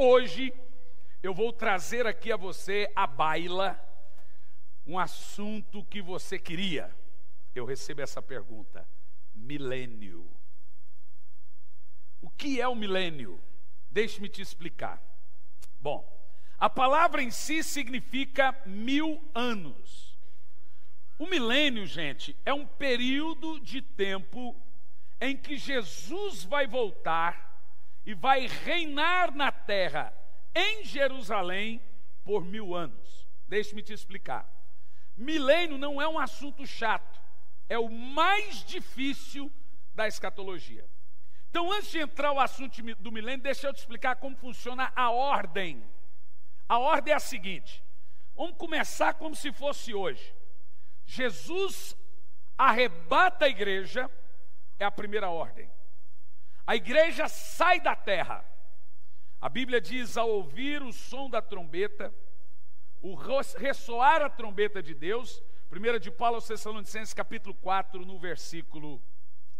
Hoje eu vou trazer aqui a você à baila um assunto que você queria. Eu recebo essa pergunta: milênio. O que é o milênio? Deixe-me te explicar. Bom, a palavra em si significa 1000 anos. O milênio, gente, é um período de tempo em que Jesus vai voltar e vai reinar na terra, em Jerusalém, por 1000 anos. Deixe-me te explicar. Milênio não é um assunto chato, é o mais difícil da escatologia. Então, antes de entrar o assunto do milênio, deixa eu te explicar como funciona a ordem. A ordem é a seguinte: vamos começar como se fosse hoje. Jesus arrebata a igreja, é a primeira ordem. A igreja sai da terra. A Bíblia diz: ao ouvir o som da trombeta, o ressoar a trombeta de Deus, 1 de Paulo aos Tessalonicenses, capítulo 4, no versículo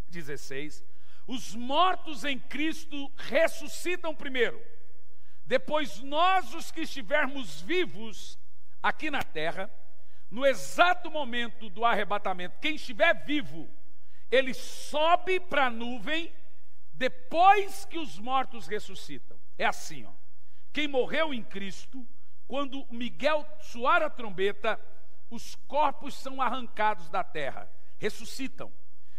16, os mortos em Cristo ressuscitam primeiro. Depois nós, os que estivermos vivos aqui na terra, no exato momento do arrebatamento, quem estiver vivo, ele sobe para a nuvem depois que os mortos ressuscitam. É assim, ó. Quem morreu em Cristo, quando Miguel soar a trombeta, os corpos são arrancados da terra, ressuscitam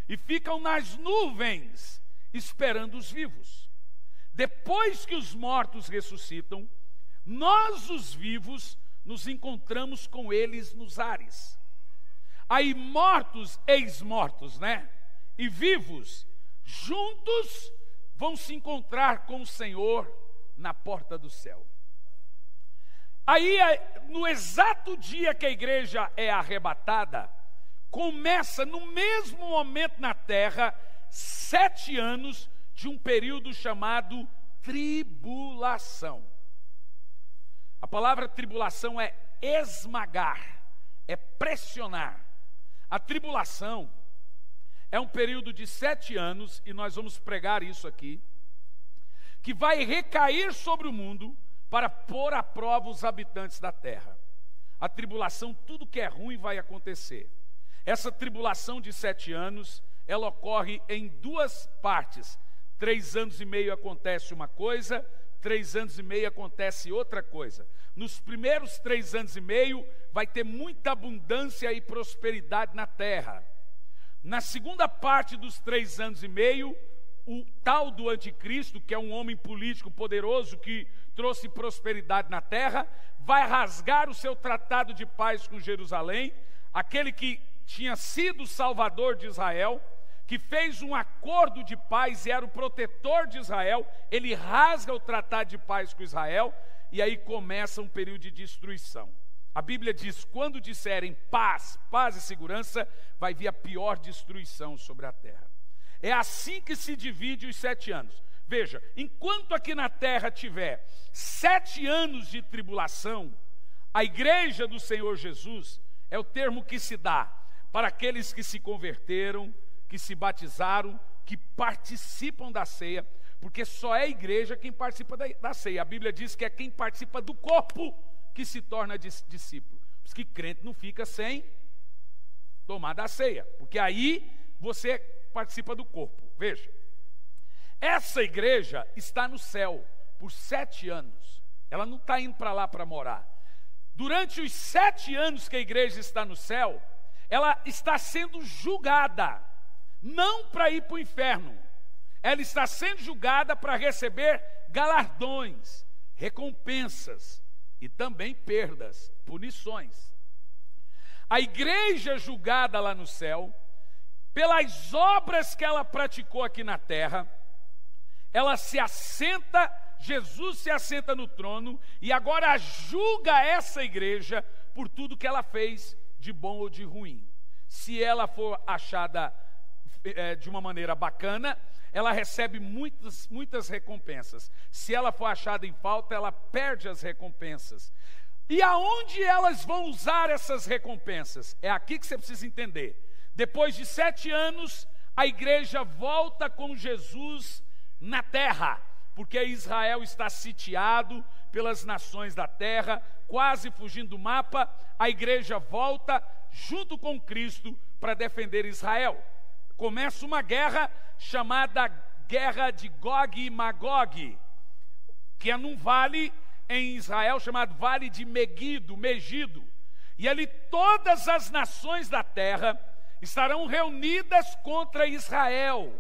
e ficam nas nuvens esperando os vivos. Depois que os mortos ressuscitam, nós, os vivos, nos encontramos com eles nos ares. Aí mortos, ex-mortos, né? E vivos, juntos, vão se encontrar com o Senhor na porta do céu. Aí, no exato dia que a igreja é arrebatada, começa no mesmo momento na terra 7 anos de um período chamado tribulação. A palavra tribulação é esmagar, é pressionar. A tribulação é um período de 7 anos, e nós vamos pregar isso aqui, que vai recair sobre o mundo para pôr à prova os habitantes da terra. A tribulação, tudo que é ruim vai acontecer. Essa tribulação de 7 anos, ela ocorre em 2 partes. 3 anos e meio acontece uma coisa, 3 anos e meio acontece outra coisa. Nos primeiros 3 anos e meio, vai ter muita abundância e prosperidade na terra. Na segunda parte dos 3 anos e meio, o tal do anticristo, que é um homem político poderoso que trouxe prosperidade na terra, vai rasgar o seu tratado de paz com Jerusalém, aquele que tinha sido o salvador de Israel, que fez um acordo de paz e era o protetor de Israel. Ele rasga o tratado de paz com Israel, e aí começa um período de destruição. A Bíblia diz: quando disserem paz, paz e segurança, vai vir a pior destruição sobre a terra. É assim que se divide os 7 anos. Veja, enquanto aqui na terra tiver 7 anos de tribulação, a igreja do Senhor Jesus é o termo que se dá para aqueles que se converteram, que se batizaram, que participam da ceia, porque só é a igreja quem participa da ceia. A Bíblia diz que é quem participa do corpo que se torna discípulo. Por isso que crente não fica sem tomar da ceia, porque aí você participa do corpo. Veja, essa igreja está no céu por 7 anos. Ela não está indo para lá para morar. Durante os 7 anos que a igreja está no céu, ela está sendo julgada, não para ir para o inferno. Ela está sendo julgada para receber galardões, recompensas e também perdas, punições. A igreja julgada lá no céu, pelas obras que ela praticou aqui na terra, ela se assenta, Jesus se assenta no trono e agora julga essa igreja por tudo que ela fez de bom ou de ruim. Se ela for achada de uma maneira bacana, ela recebe muitas recompensas. Se ela for achada em falta, ela perde as recompensas. E aonde elas vão usar essas recompensas? É aqui que você precisa entender. Depois de 7 anos, a igreja volta com Jesus na terra, porque Israel está sitiado pelas nações da terra, quase fugindo do mapa. A igreja volta junto com Cristo para defender Israel. Começa uma guerra chamada Guerra de Gog e Magog, que é num vale em Israel chamado Vale de Megido. E ali todas as nações da terra estarão reunidas contra Israel,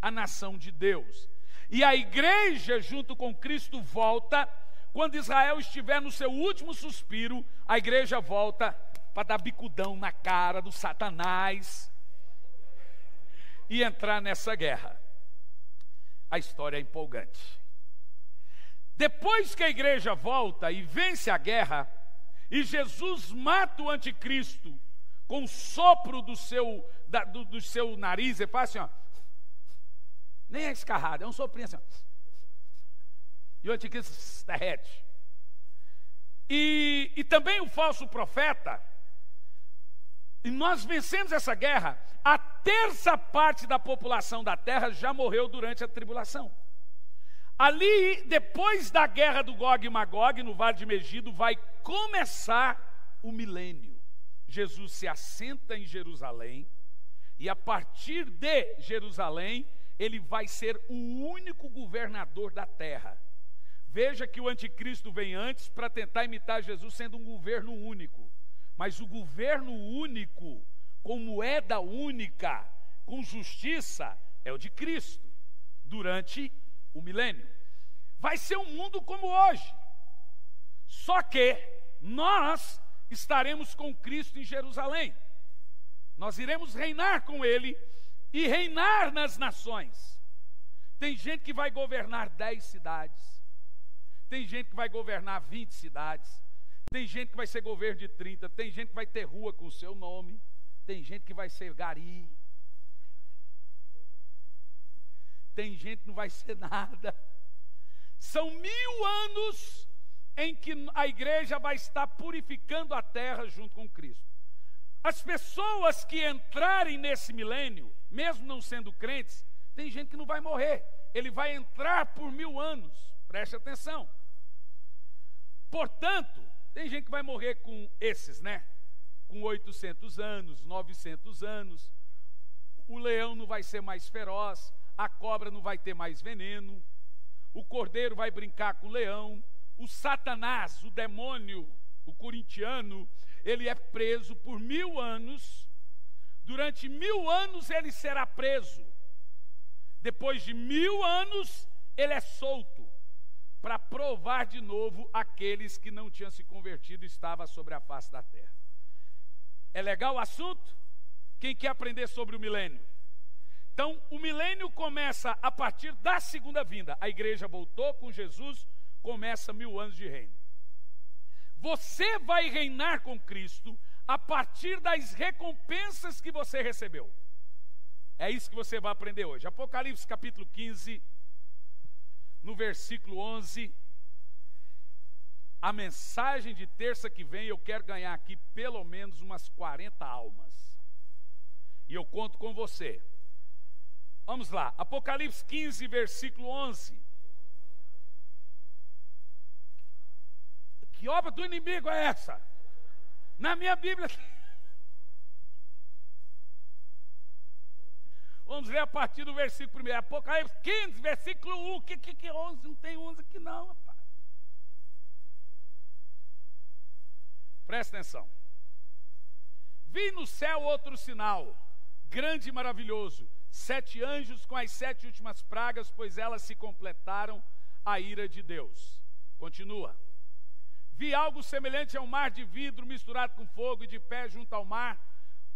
a nação de Deus. E a igreja, junto com Cristo, volta. Quando Israel estiver no seu último suspiro, a igreja volta para dar bicudão na cara do Satanás e entrar nessa guerra. A história é empolgante. Depois que a igreja volta e vence a guerra, e Jesus mata o anticristo com o sopro do seu nariz, ele faz assim, ó, nem é escarrado, é um soprinho assim, ó, e o anticristo derrete. E também o falso profeta, e nós vencemos essa guerra, a terça parte da população da terra já morreu durante a tribulação. Ali, depois da guerra do Gog e Magog, no Vale de Megido, vai começar o milênio. Jesus se assenta em Jerusalém, e a partir de Jerusalém, ele vai ser o único governador da terra. Veja que o anticristo vem antes para tentar imitar Jesus sendo um governo único. Mas o governo único, com moeda única, com justiça, é o de Cristo, durante o milênio. Vai ser um mundo como hoje, só que nós estaremos com Cristo em Jerusalém. Nós iremos reinar com Ele e reinar nas nações. Tem gente que vai governar 10 cidades, tem gente que vai governar 20 cidades, tem gente que vai ser governo de 30, tem gente que vai ter rua com o seu nome, tem gente que vai ser gari, tem gente que não vai ser nada. São 1000 anos em que a igreja vai estar purificando a terra junto com Cristo. As pessoas que entrarem nesse milênio, mesmo não sendo crentes, tem gente que não vai morrer. Ele vai entrar por 1000 anos. Preste atenção. Portanto, tem gente que vai morrer com esses, né? Com 800 anos, 900 anos. O leão não vai ser mais feroz, a cobra não vai ter mais veneno, o cordeiro vai brincar com o leão, o Satanás, o demônio, o corintiano, ele é preso por 1000 anos. Durante 1000 anos ele será preso. Depois de 1000 anos ele é solto, para provar de novo aqueles que não tinham se convertido e estavam sobre a face da terra. É legal o assunto? Quem quer aprender sobre o milênio? Então, o milênio começa a partir da segunda vinda. A igreja voltou com Jesus, começa 1000 anos de reino. Você vai reinar com Cristo a partir das recompensas que você recebeu. É isso que você vai aprender hoje. Apocalipse capítulo 15, no versículo 11. A mensagem de terça que vem, eu quero ganhar aqui pelo menos umas 40 almas. E eu conto com você. Vamos lá, Apocalipse 15, versículo 11. Que obra do inimigo é essa? Na minha Bíblia. Vamos ler a partir do versículo 1. Apocalipse 15, versículo 1. Que 11? Não tem 11 aqui não, rapaz. Presta atenção. Vi no céu outro sinal, grande e maravilhoso, 7 anjos com as 7 últimas pragas, pois elas se completaram a ira de Deus. Continua. Vi algo semelhante a um mar de vidro misturado com fogo, e de pé junto ao mar,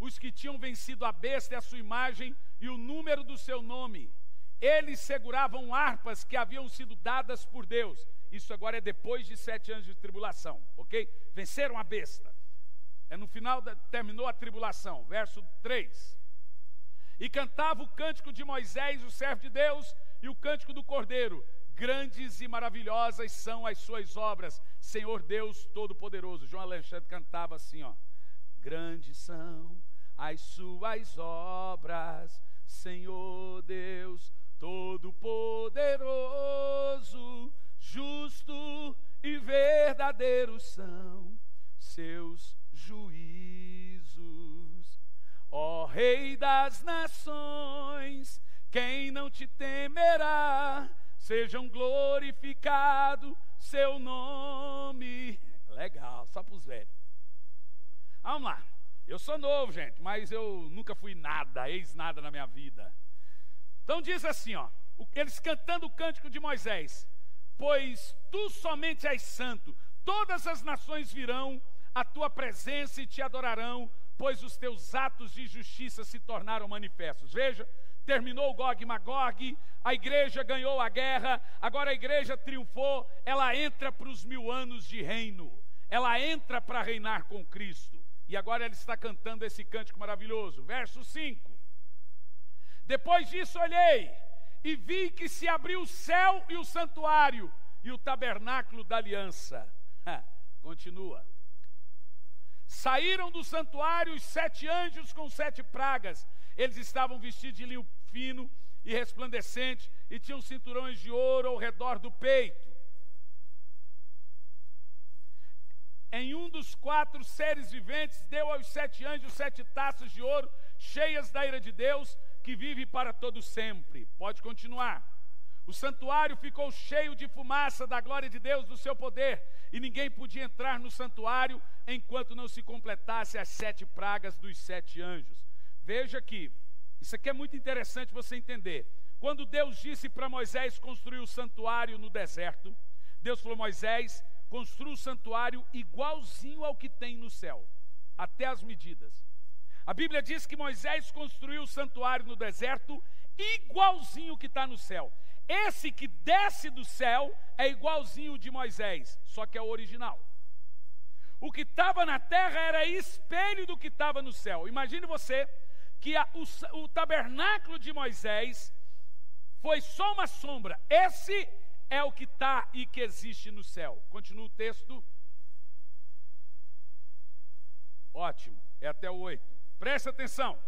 os que tinham vencido a besta e a sua imagem e o número do seu nome. Eles seguravam harpas que haviam sido dadas por Deus. Isso agora é depois de 7 anos de tribulação, ok? Venceram a besta. É no final, terminou a tribulação. Verso 3. E cantava o cântico de Moisés, o servo de Deus, e o cântico do Cordeiro. Grandes e maravilhosas são as suas obras, Senhor Deus Todo-Poderoso. João Alexandre cantava assim, ó. Grandes são as suas obras, Senhor Deus Todo-Poderoso, justo e verdadeiro são seus juízos. Ó Rei das nações, quem não te temerá? Sejam glorificado seu nome. Legal, só para os velhos. Vamos lá. Eu sou novo, gente, mas eu nunca fui nada, ex-nada na minha vida. Então diz assim, ó, eles cantando o cântico de Moisés: pois tu somente és santo, todas as nações virão à tua presença e te adorarão, pois os teus atos de justiça se tornaram manifestos. Veja, terminou o Gog e Magog, a igreja ganhou a guerra, agora a igreja triunfou, ela entra para os 1000 anos de reino, ela entra para reinar com Cristo. E agora ele está cantando esse cântico maravilhoso. Verso 5. Depois disso olhei, e vi que se abriu o céu e o santuário, e o tabernáculo da aliança. Continua. Saíram do santuário os 7 anjos com 7 pragas. Eles estavam vestidos de linho fino e resplandecente, e tinham cinturões de ouro ao redor do peito. Em um dos 4 seres viventes, deu aos 7 anjos 7 taças de ouro, cheias da ira de Deus, que vive para todo sempre. Pode continuar. O santuário ficou cheio de fumaça da glória de Deus, do seu poder, e ninguém podia entrar no santuário enquanto não se completasse as 7 pragas dos 7 anjos. Veja que isso aqui é muito interessante você entender. Quando Deus disse para Moisés construir o santuário no deserto, Deus falou: Moisés, construa o santuário igualzinho ao que tem no céu, até as medidas. A Bíblia diz que Moisés construiu o santuário no deserto igualzinho ao que está no céu. Esse que desce do céu é igualzinho o de Moisés, só que é o original. O que estava na terra era espelho do que estava no céu. Imagine você que o tabernáculo de Moisés foi só uma sombra. Esse é o que está e que existe no céu. Continua o texto. Ótimo, é até o 8. Presta atenção.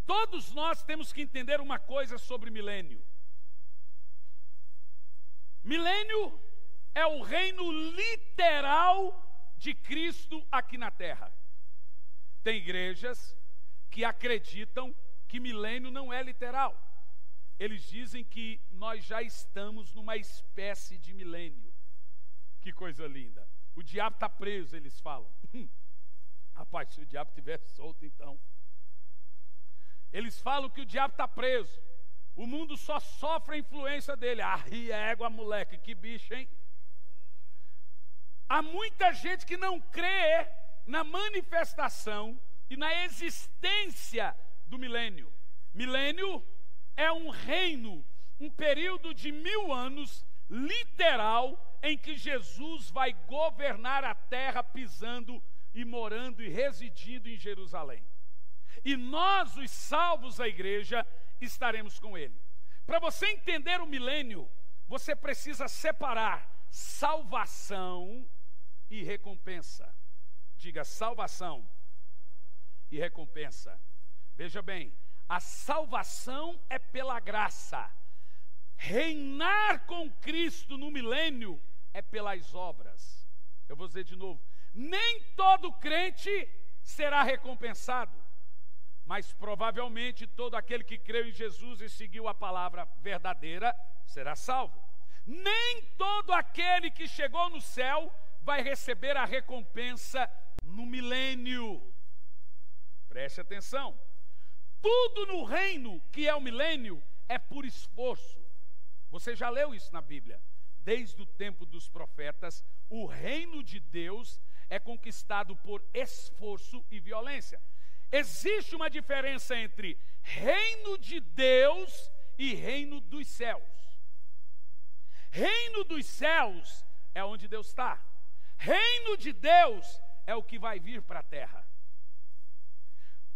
Todos nós temos que entender uma coisa sobre milênio. Milênio é o reino literal de Cristo aqui na terra. Tem igrejas que acreditam que milênio não é literal. Eles dizem que nós já estamos numa espécie de milênio. Que coisa linda. O diabo está preso, eles falam. Rapaz, se o diabo estivesse solto, então. Eles falam que o diabo está preso. O mundo só sofre a influência dele. Ria égua, moleque, que bicho, hein? Há muita gente que não crê na manifestação e na existência do milênio. Milênio é um reino, um período de 1000 anos, literal, em que Jesus vai governar a terra, pisando e morando e residindo em Jerusalém. E nós, os salvos da igreja, estaremos com ele. Para você entender o milênio, você precisa separar salvação e recompensa. Diga: salvação e recompensa. Veja bem, a salvação é pela graça. Reinar com Cristo no milênio é pelas obras. Eu vou dizer de novo: nem todo crente será recompensado, mas provavelmente todo aquele que creu em Jesus e seguiu a palavra verdadeira será salvo. Nem todo aquele que chegou no céu vai receber a recompensa no milênio. Preste atenção. Tudo no reino que é o milênio é por esforço. Você já leu isso na Bíblia? Desde o tempo dos profetas, o reino de Deus é conquistado por esforço e violência. Existe uma diferença entre reino de Deus e reino dos céus. Reino dos céus é onde Deus está. Reino de Deus é o que vai vir para a terra.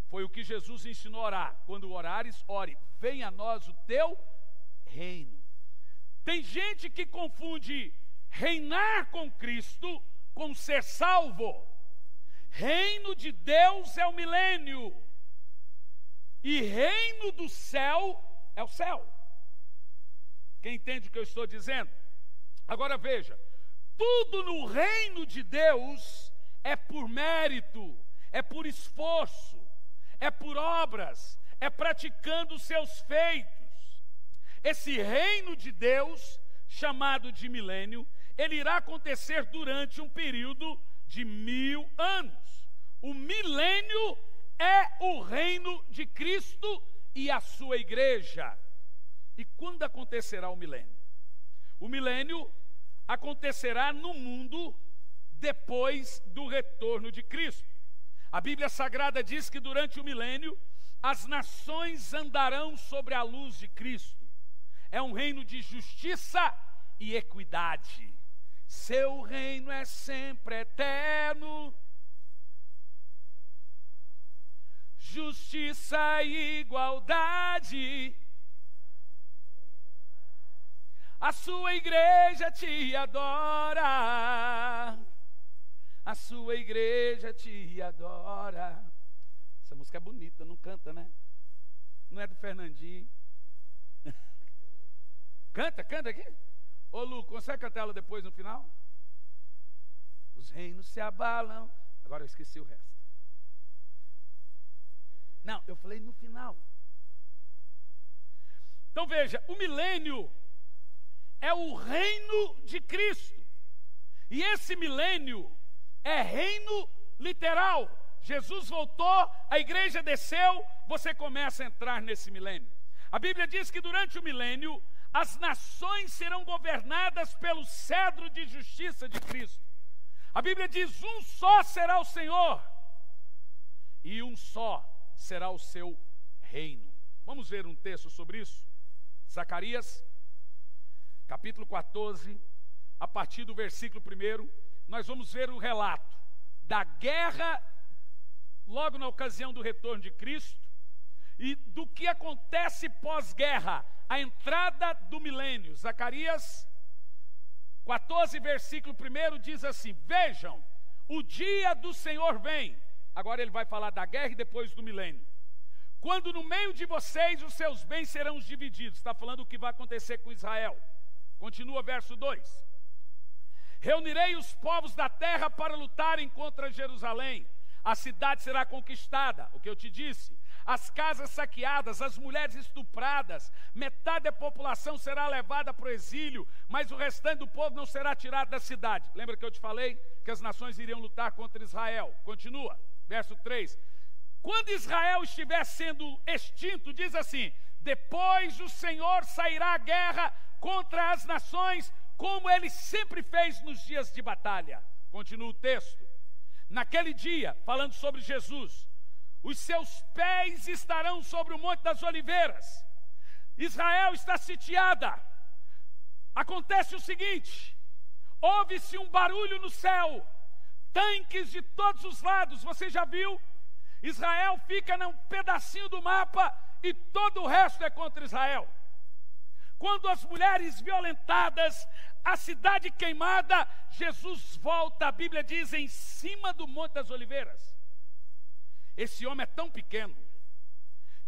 Foi o que Jesus ensinou a orar. Quando orares, ore: venha a nós o teu reino. Tem gente que confunde reinar com Cristo com ser salvo. Reino de Deus é o milênio. E reino do céu é o céu. Quem entende o que eu estou dizendo? Agora veja, tudo no reino de Deus é por mérito, é por esforço, é por obras, é praticando os seus feitos. Esse reino de Deus, chamado de milênio, ele irá acontecer durante um período de 1000 anos. O milênio é o reino de Cristo e a sua igreja. E quando acontecerá o milênio? O milênio acontecerá no mundo depois do retorno de Cristo. A Bíblia Sagrada diz que durante o milênio as nações andarão sobre a luz de Cristo. É um reino de justiça e equidade. Seu reino é sempre eterno. Justiça e igualdade. A sua igreja te adora. A sua igreja te adora. Essa música é bonita, não canta, né? Não é do Fernandinho. Canta aqui. Ô Lu, consegue cantar ela depois no final? Os reinos se abalam. Agora eu esqueci o resto. Não, eu falei no final. Então veja, o milênio é o reino de Cristo. E esse milênio é reino literal. Jesus voltou, a igreja desceu, você começa a entrar nesse milênio. A Bíblia diz que durante o milênio, as nações serão governadas pelo cedro de justiça de Cristo. A Bíblia diz: um só será o Senhor, e um só será o seu reino. Vamos ver um texto sobre isso? Zacarias, capítulo 14, a partir do versículo 1, nós vamos ver o relato da guerra, logo na ocasião do retorno de Cristo, e do que acontece pós-guerra, a entrada do milênio. Zacarias 14, versículo 1 diz assim: vejam, o dia do Senhor vem. Agora ele vai falar da guerra e depois do milênio. Quando no meio de vocês os seus bens serão divididos. Está falando o que vai acontecer com Israel. Continua verso 2. Reunirei os povos da terra para lutarem contra Jerusalém. A cidade será conquistada, o que eu te disse. As casas saqueadas, as mulheres estupradas, metade da população será levada para o exílio, mas o restante do povo não será tirado da cidade. Lembra que eu te falei que as nações iriam lutar contra Israel? Continua, verso 3. Quando Israel estiver sendo extinto, diz assim: depois o Senhor sairá à guerra contra as nações, como ele sempre fez nos dias de batalha. Continua o texto. Naquele dia, falando sobre Jesus, os seus pés estarão sobre o Monte das Oliveiras. Israel está sitiada. Acontece o seguinte: ouve-se um barulho no céu, tanques de todos os lados. Você já viu? Israel fica num pedacinho do mapa e todo o resto é contra Israel. Quando as mulheres violentadas, a cidade queimada, Jesus volta, a Bíblia diz, em cima do Monte das Oliveiras. Esse homem é tão pequeno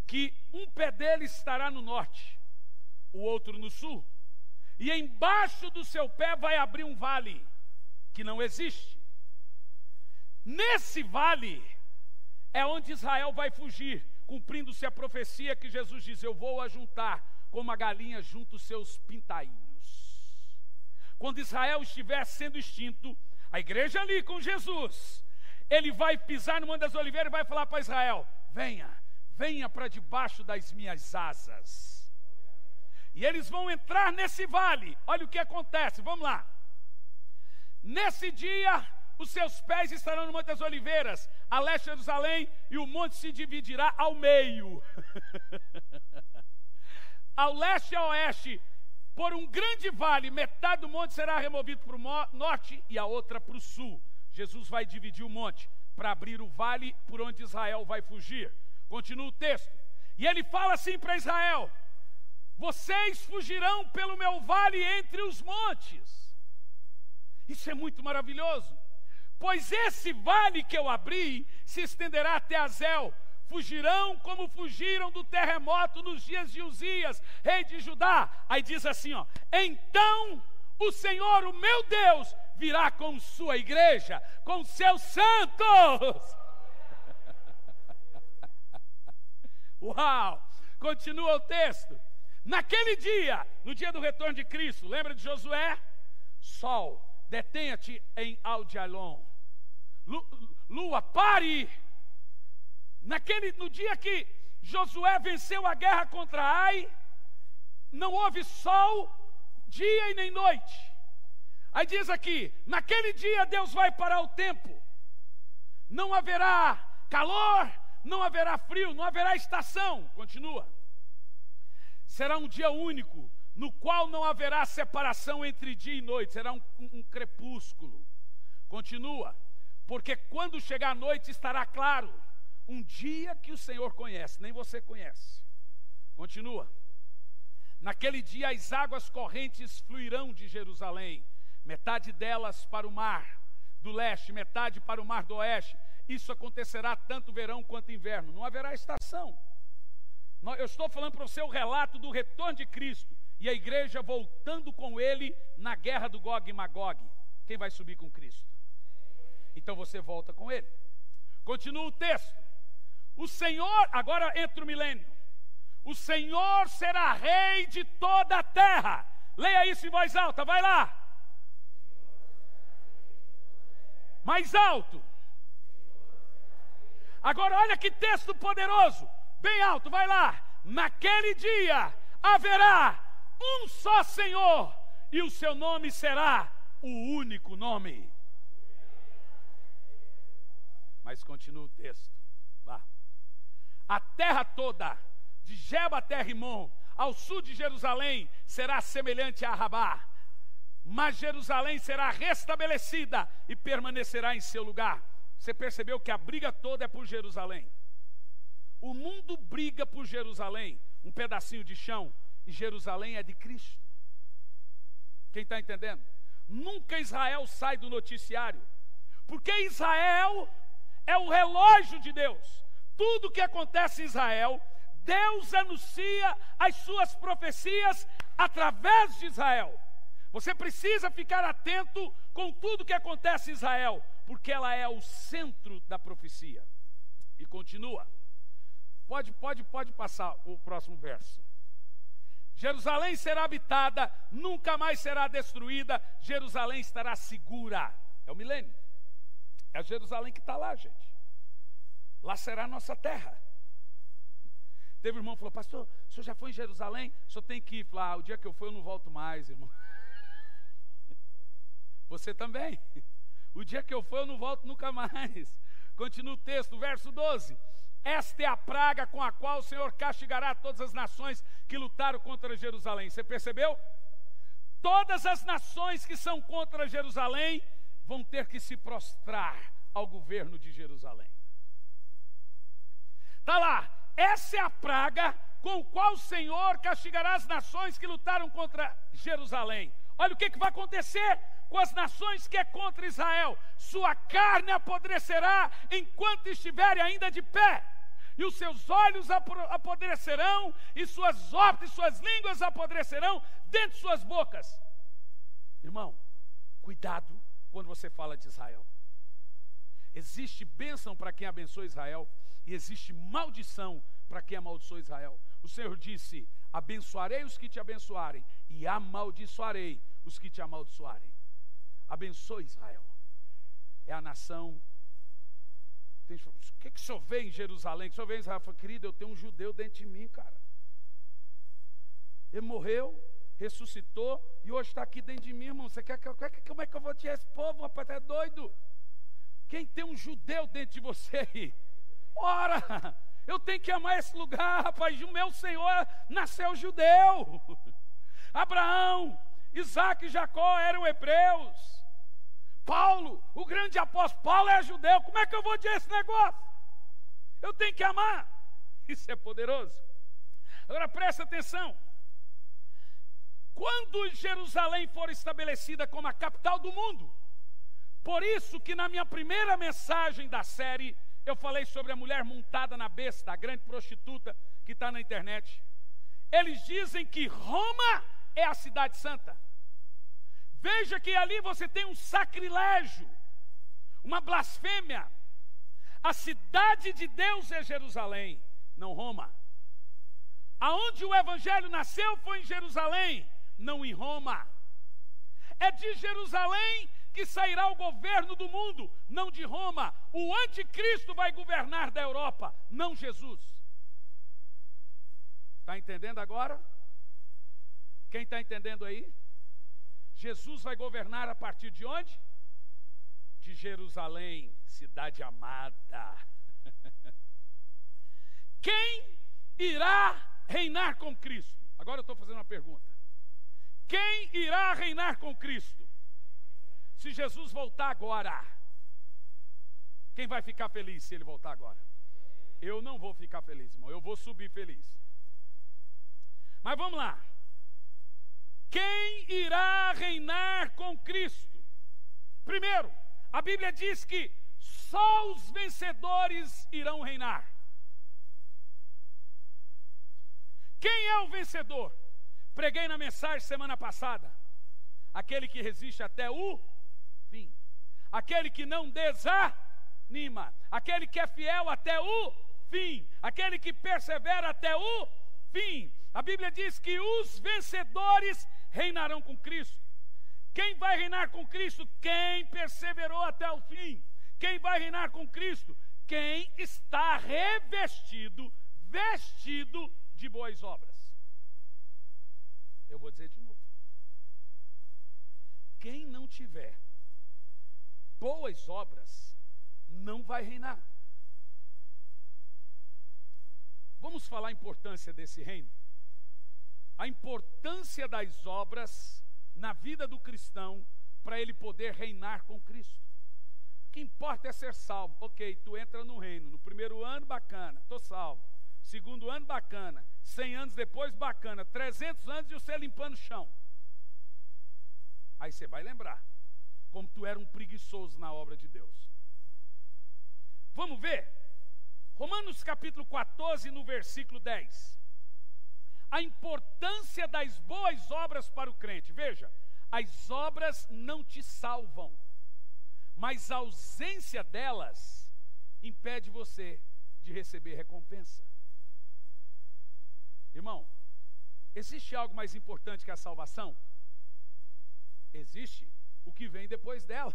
que um pé dele estará no norte, o outro no sul, e embaixo do seu pé vai abrir um vale que não existe. Nesse vale é onde Israel vai fugir, cumprindo-se a profecia que Jesus diz: eu vou ajuntar como a galinha junta os seus pintainhos. Quando Israel estiver sendo extinto, a igreja ali com Jesus, ele vai pisar no Monte das Oliveiras e vai falar para Israel: venha para debaixo das minhas asas. E eles vão entrar nesse vale. Olha o que acontece, vamos lá. Nesse dia, os seus pés estarão no Monte das Oliveiras, a leste de Jerusalém, e o monte se dividirá ao meio. Ao leste e ao oeste, por um grande vale, metade do monte será removido para o norte e a outra para o sul. Jesus vai dividir o monte para abrir o vale por onde Israel vai fugir. Continua o texto. E ele fala assim para Israel: vocês fugirão pelo meu vale entre os montes. Isso é muito maravilhoso. Pois esse vale que eu abri se estenderá até Azel, fugirão como fugiram do terremoto nos dias de Uzias, rei de Judá. Aí diz assim, ó: então o Senhor, o meu Deus, virá com sua igreja, com seus santos. Uau! Continua o texto. Naquele dia, no dia do retorno de Cristo, lembra de Josué? Sol, detenha-te em Aldialon. Lua, pare. No dia que Josué venceu a guerra contra Ai, não houve sol, dia e nem noite. Aí diz aqui: naquele dia Deus vai parar o tempo. Não haverá calor, não haverá frio, não haverá estação. Continua. Será um dia único, no qual não haverá separação entre dia e noite. Será um crepúsculo. Continua. Porque quando chegar a noite estará claro. Um dia que o Senhor conhece, nem você conhece. Continua. Naquele dia as águas correntes fluirão de Jerusalém, metade delas para o mar do leste, metade para o mar do oeste. Isso acontecerá tanto verão quanto inverno. Não haverá estação. Eu estou falando para você o relato do retorno de Cristo e a igreja voltando com ele na guerra do Gog e Magog. Quem vai subir com Cristo? Então você volta com ele. Continua o texto. O Senhor, agora entra o milênio. O Senhor será rei de toda a terra. Leia isso em voz alta, vai lá. Mais alto. Agora olha que texto poderoso. Bem alto, vai lá. Naquele dia haverá um só Senhor, e o seu nome será o único nome. Mas continua o texto. Vá. A terra toda, de Geba até Rimon, ao sul de Jerusalém, será semelhante a Rabá. Mas Jerusalém será restabelecida e permanecerá em seu lugar. Você percebeu que a briga toda é por Jerusalém. O mundo briga por Jerusalém, um pedacinho de chão, e Jerusalém é de Cristo. Quem está entendendo? Nunca Israel sai do noticiário, porque Israel é o relógio de Deus. Tudo que acontece em Israel, Deus anuncia as suas profecias através de Israel. Você precisa ficar atento com tudo que acontece em Israel, porque ela é o centro da profecia. E continua. Pode passar o próximo verso. Jerusalém será habitada, nunca mais será destruída, Jerusalém estará segura. É o milênio. É Jerusalém que está lá, gente. Lá será a nossa terra. Teve um irmão que falou: pastor, o senhor já foi em Jerusalém? O senhor tem que ir. Falar: o dia que eu for eu não volto mais, irmão. Você também. O dia que eu for eu não volto nunca mais. Continua o texto, verso 12. Esta é a praga com a qual o Senhor castigará todas as nações que lutaram contra Jerusalém. Você percebeu? Todas as nações que são contra Jerusalém vão ter que se prostrar ao governo de Jerusalém. Está lá. Essa é a praga com a qual o Senhor castigará as nações que lutaram contra Jerusalém. Olha o que vai acontecer com as nações que é contra Israel. Sua carne apodrecerá enquanto estiverem ainda de pé. E os seus olhos apodrecerão, e suas obras e suas línguas apodrecerão dentro de suas bocas. Irmão, cuidado quando você fala de Israel. Existe bênção para quem abençoa Israel, e existe maldição para quem amaldiçoa Israel. O Senhor disse: abençoarei os que te abençoarem, e amaldiçoarei os que te amaldiçoarem. Abençoe Israel. É a nação. O que o senhor vê em Jerusalém? O senhor vê em Israel? Fala: querido, eu tenho um judeu dentro de mim, cara. Ele morreu, ressuscitou e hoje está aqui dentro de mim, irmão. Como é que eu vou tirar esse povo, rapaz? É doido? Quem tem um judeu dentro de você aí? Ora, eu tenho que amar esse lugar, rapaz. O meu Senhor nasceu judeu. Abraão, Isaac e Jacó eram hebreus. Paulo, o grande apóstolo Paulo é judeu. Como é que eu vou dizer esse negócio? Eu tenho que amar. Isso é poderoso. Agora presta atenção. Quando Jerusalém for estabelecida como a capital do mundo, por isso que na minha primeira mensagem da série eu falei sobre a mulher montada na besta, a grande prostituta que está na internet. Eles dizem que Roma é a cidade santa. Veja que ali você tem um sacrilégio, uma blasfêmia. A cidade de Deus é Jerusalém, não Roma. Aonde o evangelho nasceu foi em Jerusalém, não em Roma. É de Jerusalém que sairá o governo do mundo, não de Roma. O anticristo vai governar da Europa, não Jesus. Está entendendo agora? Quem está entendendo aí? Jesus vai governar a partir de onde? De Jerusalém, cidade amada. Quem irá reinar com Cristo? Agora eu estou fazendo uma pergunta. Quem irá reinar com Cristo? Se Jesus voltar agora, quem vai ficar feliz se ele voltar agora? Eu não vou ficar feliz, irmão. Eu vou subir feliz. Mas vamos lá. Quem irá reinar com Cristo? Primeiro, a Bíblia diz que só os vencedores irão reinar. Quem é o vencedor? Preguei na mensagem semana passada. Aquele que resiste até o fim. Aquele que não desanima. Aquele que é fiel até o fim. Aquele que persevera até o fim. A Bíblia diz que os vencedores reinarão com Cristo. Quem vai reinar com Cristo? Quem perseverou até o fim. Quem vai reinar com Cristo? Quem está revestido, vestido de boas obras. Eu vou dizer de novo. Quem não tiver boas obras, não vai reinar. Vamos falar a importância desse reino? A importância das obras na vida do cristão para ele poder reinar com Cristo. O que importa é ser salvo. Ok, tu entra no reino. No primeiro ano, bacana, estou salvo. Segundo ano, bacana. 100 anos depois, bacana. 300 anos e você limpando o chão. Aí você vai lembrar como tu era um preguiçoso na obra de Deus. Vamos ver? Romanos capítulo 14, no versículo 10. A importância das boas obras para o crente. Veja, as obras não te salvam, mas a ausência delas impede você de receber recompensa. Irmão, existe algo mais importante que a salvação? Existe o que vem depois dela.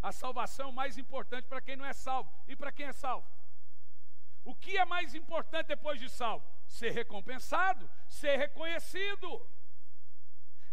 A salvação é mais importante para quem não é salvo. E para quem é salvo? O que é mais importante depois de salvo? Ser recompensado, ser reconhecido.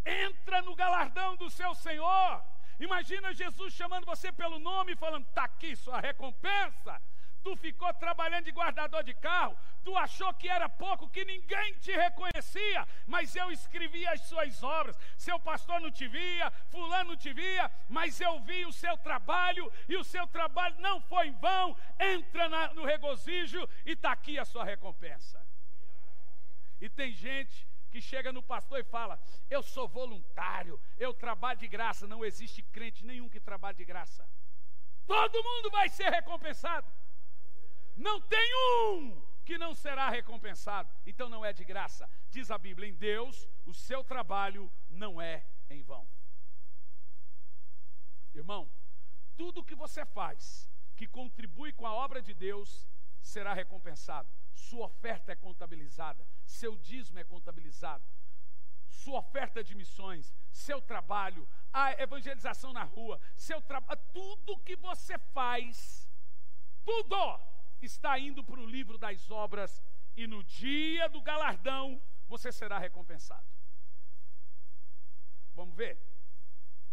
Entra no galardão do seu Senhor. Imagina Jesus chamando você pelo nome e falando: está aqui sua recompensa. Tu ficou trabalhando de guardador de carro, tu achou que era pouco, que ninguém te reconhecia, mas eu escrevia as suas obras. Seu pastor não te via, fulano não te via, mas eu vi o seu trabalho, e o seu trabalho não foi em vão. Entra no regozijo e está aqui a sua recompensa. E tem gente que chega no pastor e fala: eu sou voluntário, eu trabalho de graça. Não existe crente nenhum que trabalhe de graça. Todo mundo vai ser recompensado. Não tem um que não será recompensado. Então não é de graça. Diz a Bíblia: em Deus o seu trabalho não é em vão. Irmão, tudo que você faz que contribui com a obra de Deus será recompensado. Sua oferta é contabilizada, seu dízimo é contabilizado, sua oferta de missões, seu trabalho, a evangelização na rua, seu trabalho, tudo que você faz, tudo está indo para o livro das obras, e no dia do galardão você será recompensado. Vamos ver?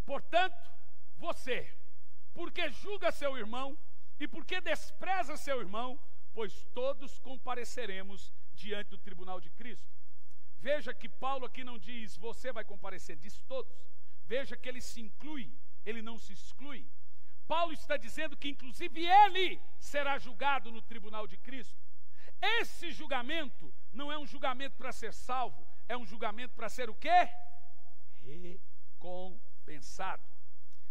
Portanto, você, porque julga seu irmão e porque despreza seu irmão, pois todos compareceremos diante do tribunal de Cristo. Veja que Paulo aqui não diz você vai comparecer, diz todos. Veja que ele se inclui, ele não se exclui. Paulo está dizendo que inclusive ele será julgado no tribunal de Cristo. Esse julgamento não é um julgamento para ser salvo, é um julgamento para ser o quê? Recompensado.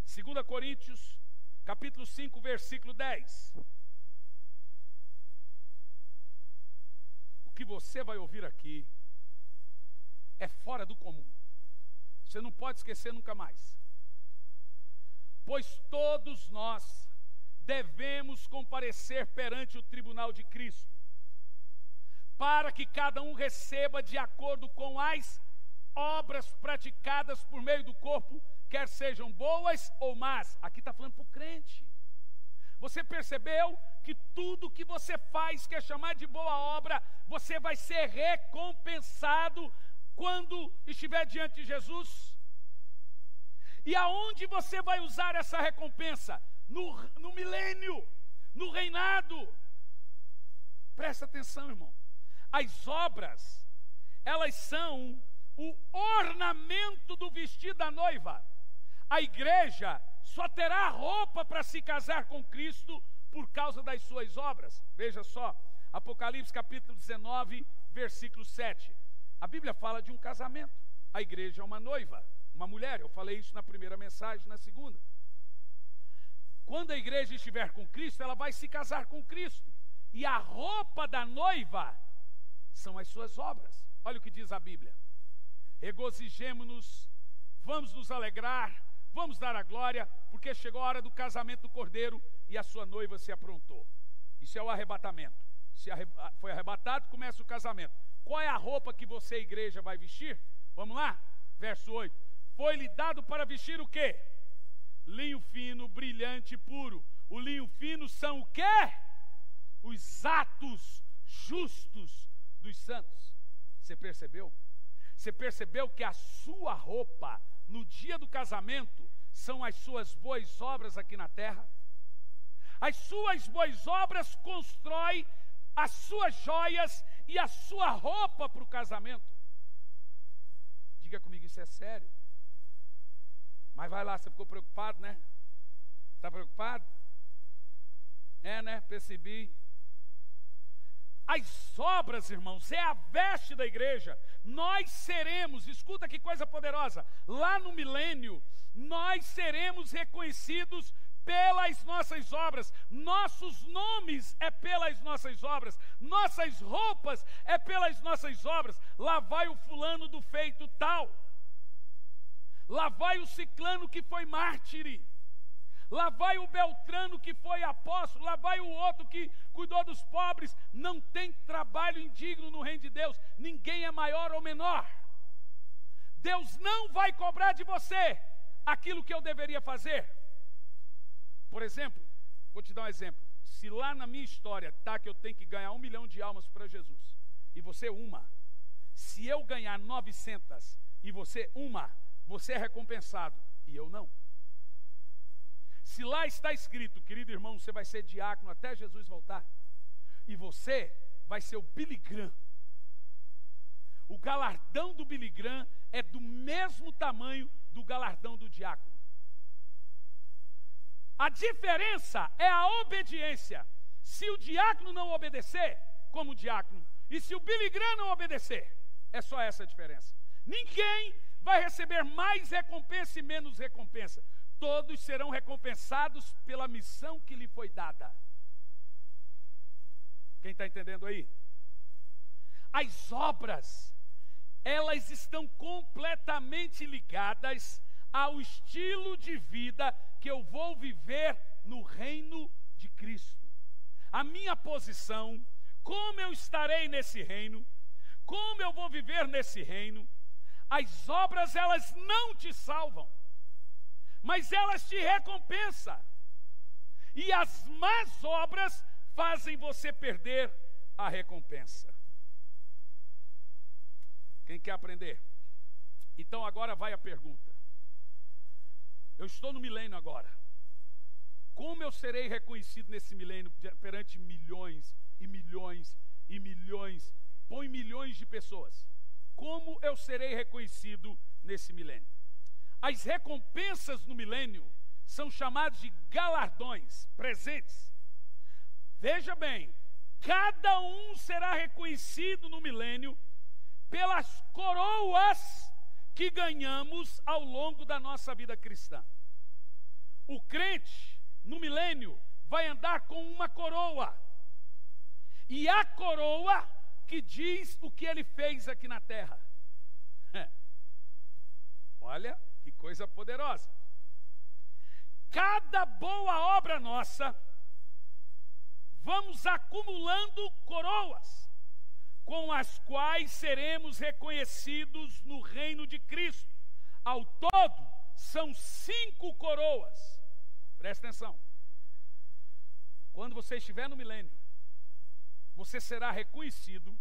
2 Coríntios, capítulo 5, versículo 10. que você vai ouvir aqui é fora do comum. Você não pode esquecer nunca mais. Pois todos nós devemos comparecer perante o tribunal de Cristo, para que cada um receba de acordo com as obras praticadas por meio do corpo, quer sejam boas ou más. Aqui está falando para o crente. Você percebeu que tudo que você faz, que é chamar de boa obra, você vai ser recompensado quando estiver diante de Jesus? E aonde você vai usar essa recompensa? No milênio, no reinado. Presta atenção, irmão. As obras, elas são o ornamento do vestido da noiva. A igreja só terá roupa para se casar com Cristo por causa das suas obras. Veja só, Apocalipse capítulo 19, versículo 7. A Bíblia fala de um casamento. A igreja é uma noiva, uma mulher. Eu falei isso na primeira mensagem, na segunda. Quando a igreja estiver com Cristo, ela vai se casar com Cristo. E a roupa da noiva são as suas obras. Olha o que diz a Bíblia. Regozijemo-nos, vamos nos alegrar, vamos dar a glória, porque chegou a hora do casamento do Cordeiro e a sua noiva se aprontou. Isso é o arrebatamento. Se foi arrebatado, começa o casamento. Qual é a roupa que você, igreja, vai vestir? Vamos lá? Verso 8. Foi-lhe dado para vestir o quê? Linho fino, brilhante e puro. O linho fino são o quê? Os atos justos dos santos. Você percebeu? Você percebeu que a sua roupa no dia do casamento são as suas boas obras aqui na terra? As suas boas obras constroem as suas joias e a sua roupa para o casamento. Diga comigo, isso é sério. Mas vai lá, você ficou preocupado, né? Está preocupado? É, né? Percebi. As obras, irmãos, é a veste da igreja. Nós seremos, escuta que coisa poderosa, lá no milênio, nós seremos reconhecidos pelas nossas obras. Nossos nomes é pelas nossas obras. Nossas roupas é pelas nossas obras. Lá vai o fulano do feito tal. Lá vai o ciclano que foi mártire. Lá vai o Beltrano que foi apóstolo. Lá vai o outro que cuidou dos pobres. Não tem trabalho indigno no reino de Deus. Ninguém é maior ou menor. Deus não vai cobrar de você aquilo que eu deveria fazer. Por exemplo, vou te dar um exemplo. Se lá na minha história está que eu tenho que ganhar 1 milhão de almas para Jesus, e você uma, se eu ganhar 900 e você uma, você é recompensado e eu não. Se lá está escrito, querido irmão, você vai ser diácono até Jesus voltar, e você vai ser o Billy Graham. O galardão do Billy Graham é do mesmo tamanho do galardão do diácono. A diferença é a obediência. Se o diácono não obedecer, como diácono, e se o Billy Graham não obedecer, é só essa a diferença. Ninguém vai receber mais recompensa e menos recompensa. Todos serão recompensados pela missão que lhe foi dada. Quem está entendendo aí? As obras, elas estão completamente ligadas ao estilo de vida que eu vou viver no reino de Cristo. A minha posição, como eu estarei nesse reino, como eu vou viver nesse reino. As obras, elas não te salvam, mas elas te recompensam. E as más obras fazem você perder a recompensa. Quem quer aprender? Então agora vai a pergunta. Eu estou no milênio agora. Como eu serei reconhecido nesse milênio perante milhões e milhões e milhões, põe milhões de pessoas? Como eu serei reconhecido nesse milênio? As recompensas no milênio são chamadas de galardões, presentes. Veja bem, cada um será reconhecido no milênio pelas coroas que ganhamos ao longo da nossa vida cristã. O crente, no milênio, vai andar com uma coroa. E a coroa que diz o que ele fez aqui na terra. Olha que coisa poderosa. Cada boa obra nossa, vamos acumulando coroas, com as quais seremos reconhecidos no reino de Cristo. Ao todo, são 5 coroas. Presta atenção. Quando você estiver no milênio, você será reconhecido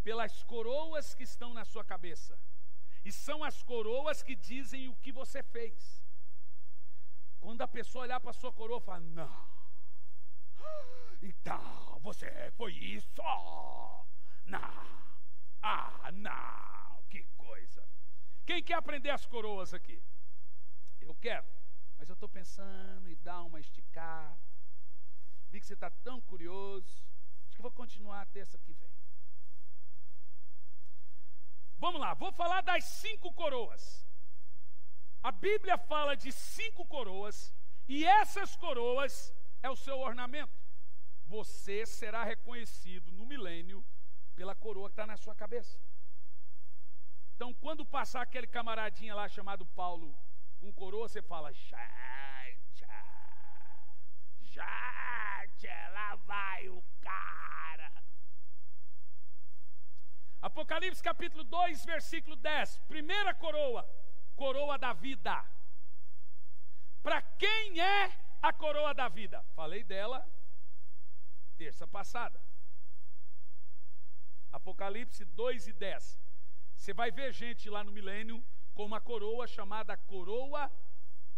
pelas coroas que estão na sua cabeça. E são as coroas que dizem o que você fez. Quando a pessoa olhar para a sua coroa, fala: não, então você foi isso? Não, não, que coisa. Quem quer aprender as coroas aqui? Eu quero, mas eu estou pensando em dar uma esticada. Vi que você está tão curioso. Acho que vou continuar a terça que vem. Vamos lá, vou falar das 5 coroas. A Bíblia fala de 5 coroas, e essas coroas é o seu ornamento. Você será reconhecido no milênio pela coroa que está na sua cabeça. Então, quando passar aquele camaradinha lá chamado Paulo com coroa, você fala: gente, lá vai o cara. Apocalipse capítulo 2, versículo 10. Primeira coroa, coroa da vida. Para quem é a coroa da vida? Falei dela terça passada. Apocalipse 2 e 10. Você vai ver gente lá no milênio com uma coroa chamada coroa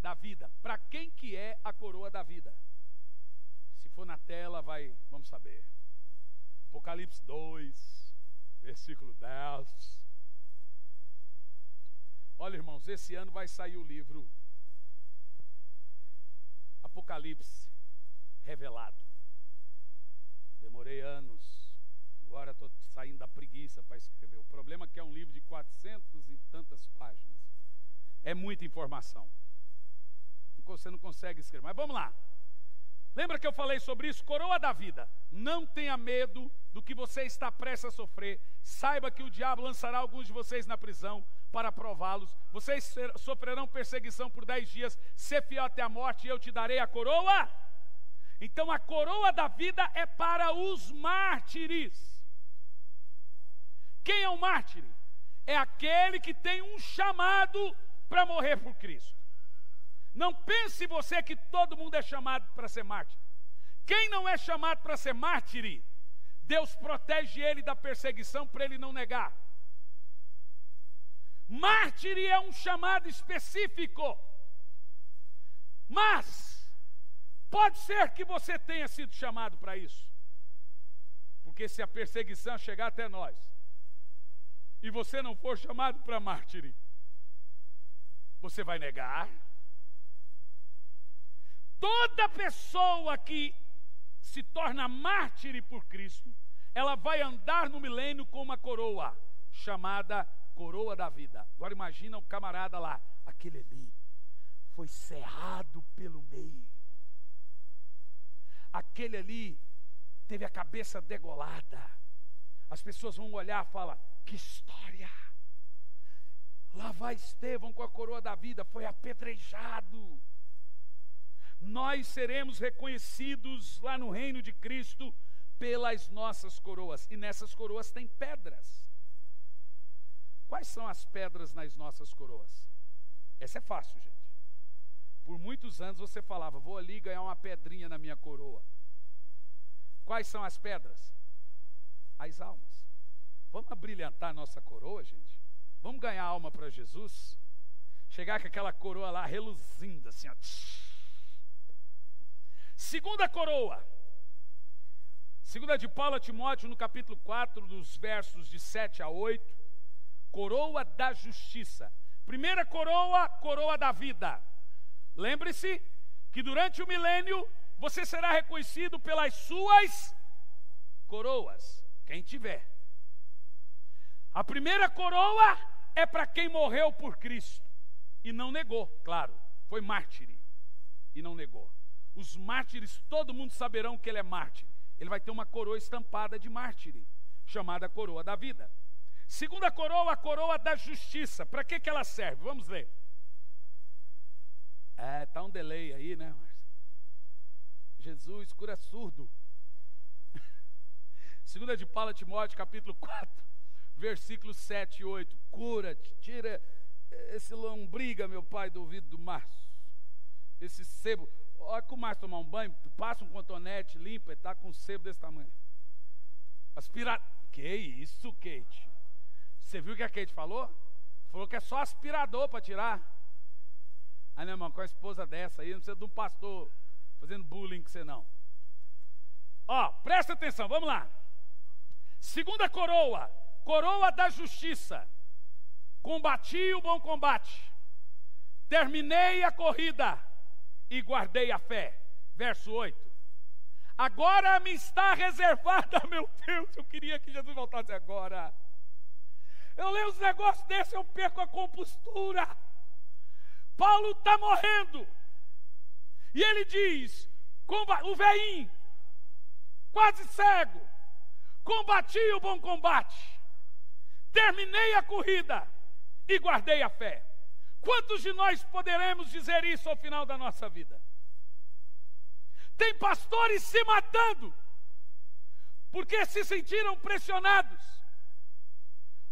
da vida. Para quem que é a coroa da vida? Se for na tela, vamos saber. Apocalipse 2, versículo 10. Olha, irmãos, esse ano vai sair o livro Apocalipse Revelado. Demorei anos, agora estou saindo da preguiça para escrever. O problema é que é um livro de 400 e tantas páginas. É muita informação. Você não consegue escrever. Mas vamos lá. Lembra que eu falei sobre isso? Coroa da vida. Não tenha medo do que você está prestes a sofrer. Saiba que o diabo lançará alguns de vocês na prisão para prová-los. Vocês sofrerão perseguição por 10 dias. Ser fiel até a morte e eu te darei a coroa. Então a coroa da vida é para os mártires. Quem é um mártir? É aquele que tem um chamado para morrer por Cristo. Não pense você que todo mundo é chamado para ser mártir. Quem não é chamado para ser mártir, Deus protege ele da perseguição para ele não negar. Mártir é um chamado específico. Mas pode ser que você tenha sido chamado para isso. Porque se a perseguição chegar até nós e você não for chamado para mártir, você vai negar. Toda pessoa que se torna mártir por Cristo, ela vai andar no milênio com uma coroa, chamada coroa da vida. Agora imagina o camarada lá, aquele ali, foi cerrado pelo meio. Aquele ali teve a cabeça degolada. As pessoas vão olhar e falar: que história! Lá vai Estevão com a coroa da vida, foi apedrejado. Nós seremos reconhecidos lá no reino de Cristo pelas nossas coroas. E nessas coroas tem pedras. Quais são as pedras nas nossas coroas? Essa é fácil, gente. Por muitos anos você falava: vou ali ganhar uma pedrinha na minha coroa. Quais são as pedras? As almas. Vamos abrilhantar a nossa coroa, gente? Vamos ganhar alma para Jesus? Chegar com aquela coroa lá reluzindo assim, ó. Segunda coroa. Segunda de Paulo a Timóteo, no capítulo 4, dos versos de 7 a 8. Coroa da justiça. Primeira coroa, coroa da vida. Lembre-se que durante o milênio você será reconhecido pelas suas coroas. Quem tiver. A primeira coroa é para quem morreu por Cristo e não negou, claro, foi mártir e não negou. Os mártires, todo mundo saberão que ele é mártir. Ele vai ter uma coroa estampada de mártir. chamada coroa da vida. Segunda coroa, a coroa da justiça. Para que ela serve? Vamos ler. Está um delay aí, né, Márcio? Jesus cura surdo. Segunda de Paulo a Timóteo, capítulo 4, versículos 7 e 8. Cura-te, tira esse lombriga, meu pai, do ouvido do Márcio. Esse sebo. Olha que o Márcio tomar um banho, passa um cotonete, limpa, ele está com um sebo desse tamanho. Aspira... Que isso, Kate? Você viu o que a Kate falou? Falou que é só aspirador para tirar. Aí, meu irmão, com a esposa dessa aí, não precisa de um pastor fazendo bullying com você, não. Ó, presta atenção, vamos lá. Segunda coroa, coroa da justiça. Combati o bom combate, terminei a corrida e guardei a fé. Verso 8. Agora me está reservada, meu Deus, eu queria que Jesus voltasse agora. Eu leio os negócios desses, eu perco a compostura. Paulo está morrendo. E ele diz, o velhinho, quase cego, combati o bom combate, terminei a corrida e guardei a fé. Quantos de nós poderemos dizer isso ao final da nossa vida? Tem pastores se matando, porque se sentiram pressionados.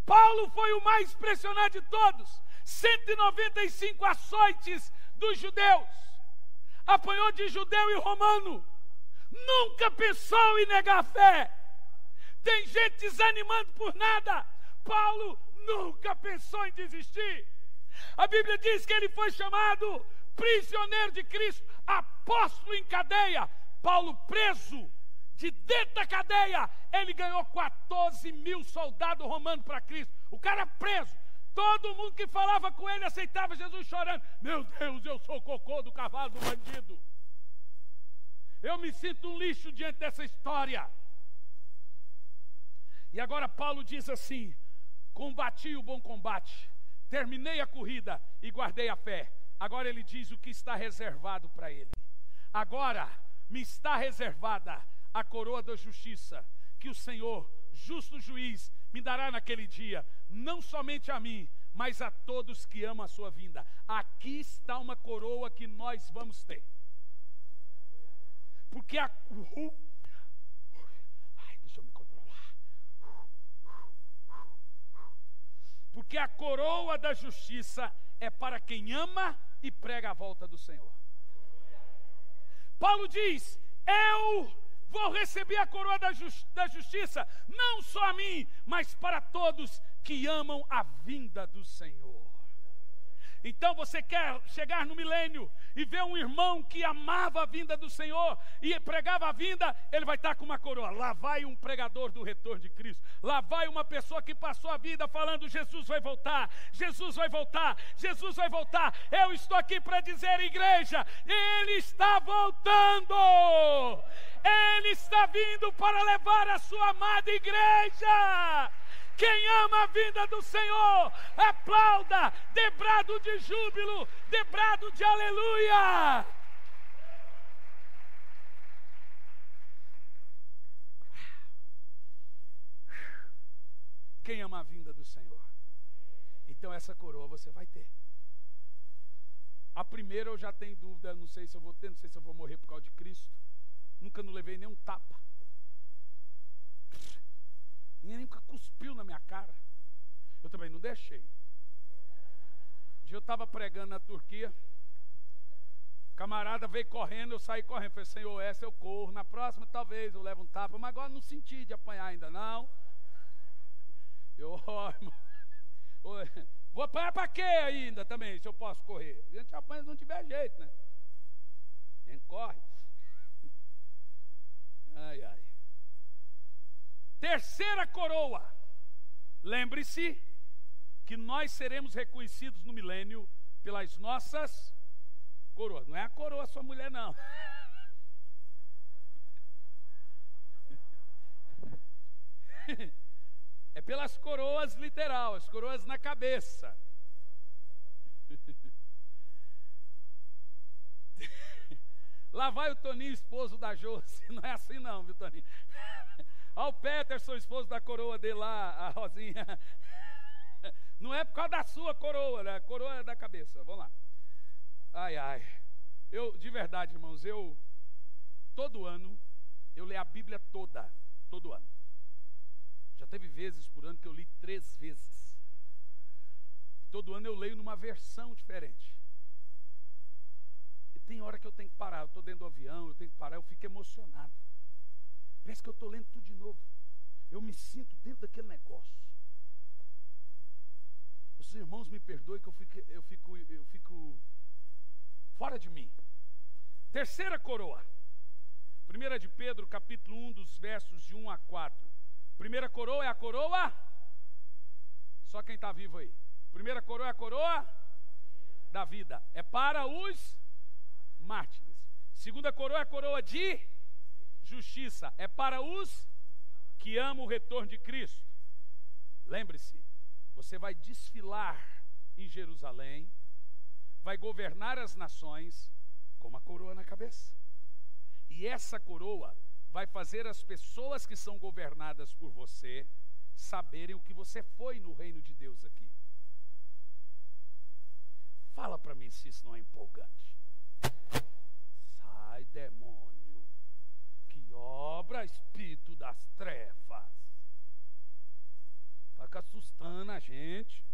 Paulo foi o mais pressionado de todos. 195 açoites dos judeus. Apanhou de judeu e romano. Nunca pensou em negar a fé. Tem gente desanimando por nada. Paulo nunca pensou em desistir. A Bíblia diz que ele foi chamado prisioneiro de Cristo, apóstolo em cadeia. Paulo preso, de dentro da cadeia, ele ganhou 14 mil soldados romanos para Cristo. O cara preso, todo mundo que falava com ele aceitava Jesus chorando. Meu Deus, eu sou o cocô do cavalo do bandido. Eu me sinto um lixo diante dessa história. E agora Paulo diz assim: combati o bom combate, terminei a corrida e guardei a fé. Agora ele diz o que está reservado para ele. Agora me está reservada a coroa da justiça, que o Senhor, justo juiz, me dará naquele dia, não somente a mim, mas a todos que amam a sua vinda. Aqui está uma coroa que nós vamos ter. Porque deixa eu me controlar. Porque a coroa da justiça é para quem ama e prega a volta do Senhor. Paulo diz: eu vou receber a coroa da justiça, não só a mim, mas para todos que amam a vinda do Senhor. Então você quer chegar no milênio e ver um irmão que amava a vinda do Senhor e pregava a vinda, ele vai estar com uma coroa. Lá vai um pregador do retorno de Cristo. Lá vai uma pessoa que passou a vida falando: Jesus vai voltar, Jesus vai voltar, Jesus vai voltar. Eu estou aqui para dizer, igreja, Ele está voltando. Ele está vindo para levar a sua amada igreja. Quem ama a vinda do Senhor, aplauda, dê brado de júbilo, dê brado de aleluia. Quem ama a vinda do Senhor? Então essa coroa você vai ter. A primeira eu já tenho dúvida, não sei se eu vou ter, não sei se eu vou morrer por causa de Cristo. Nunca não levei nenhum tapa. Ninguém nunca cuspiu na minha cara. Eu também não deixei. Um dia eu estava pregando na Turquia. O camarada veio correndo, eu saí correndo. Falei: Senhor, essa eu corro. Na próxima talvez eu levo um tapa. Mas agora não senti de apanhar ainda não. Eu, vou apanhar para quê ainda também, se eu posso correr? A gente apanha se não tiver jeito, né? A gente corre. Ai, ai. Terceira coroa. Lembre-se que nós seremos reconhecidos no milênio pelas nossas coroas. Não é a coroa sua mulher, não. É pelas coroas literal, as coroas na cabeça. Lá vai o Toninho, esposo da Josi. Não é assim não, viu, Toninho? Olha o Peterson, esposo da coroa dele lá, a Rosinha. Não é por causa da sua coroa, né? A coroa é da cabeça. Vamos lá. Ai, ai. De verdade, irmãos, todo ano, eu leio a Bíblia toda, todo ano. Já teve vezes por ano que eu li 3 vezes. Todo ano eu leio numa versão diferente. E tem hora que eu tenho que parar, eu estou dentro do avião, eu tenho que parar, eu fico emocionado. Parece que eu estou lendo tudo de novo. Eu me sinto dentro daquele negócio. Os irmãos me perdoem que eu fico fora de mim. Terceira coroa. 1 de Pedro, capítulo 1, dos versos de 1 a 4. Primeira coroa é a coroa. Só quem está vivo aí. Primeira coroa é a coroa da vida. É para os mártires. Segunda coroa é a coroa de justiça. É para os que amam o retorno de Cristo. Lembre-se, você vai desfilar em Jerusalém, vai governar as nações com uma coroa na cabeça. E essa coroa vai fazer as pessoas que são governadas por você saberem o que você foi no reino de Deus aqui. Fala para mim se isso não é empolgante. Sai, demônio, que obra espírito das trevas. Fica assustando a gente.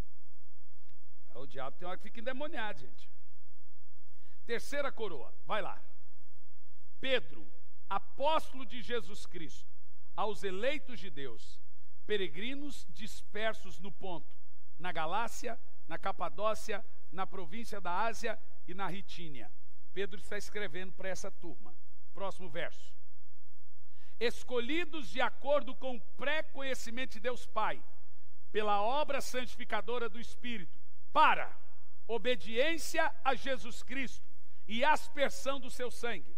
O diabo tem hora que fica endemoniado, gente. Terceira coroa, vai lá. Pedro, apóstolo de Jesus Cristo, aos eleitos de Deus, peregrinos dispersos no Ponto, na Galácia, na Capadócia, na província da Ásia e na Ritínia. Pedro está escrevendo para essa turma. Próximo verso. Escolhidos de acordo com o pré-conhecimento de Deus Pai, pela obra santificadora do Espírito, para obediência a Jesus Cristo e aspersão do seu sangue.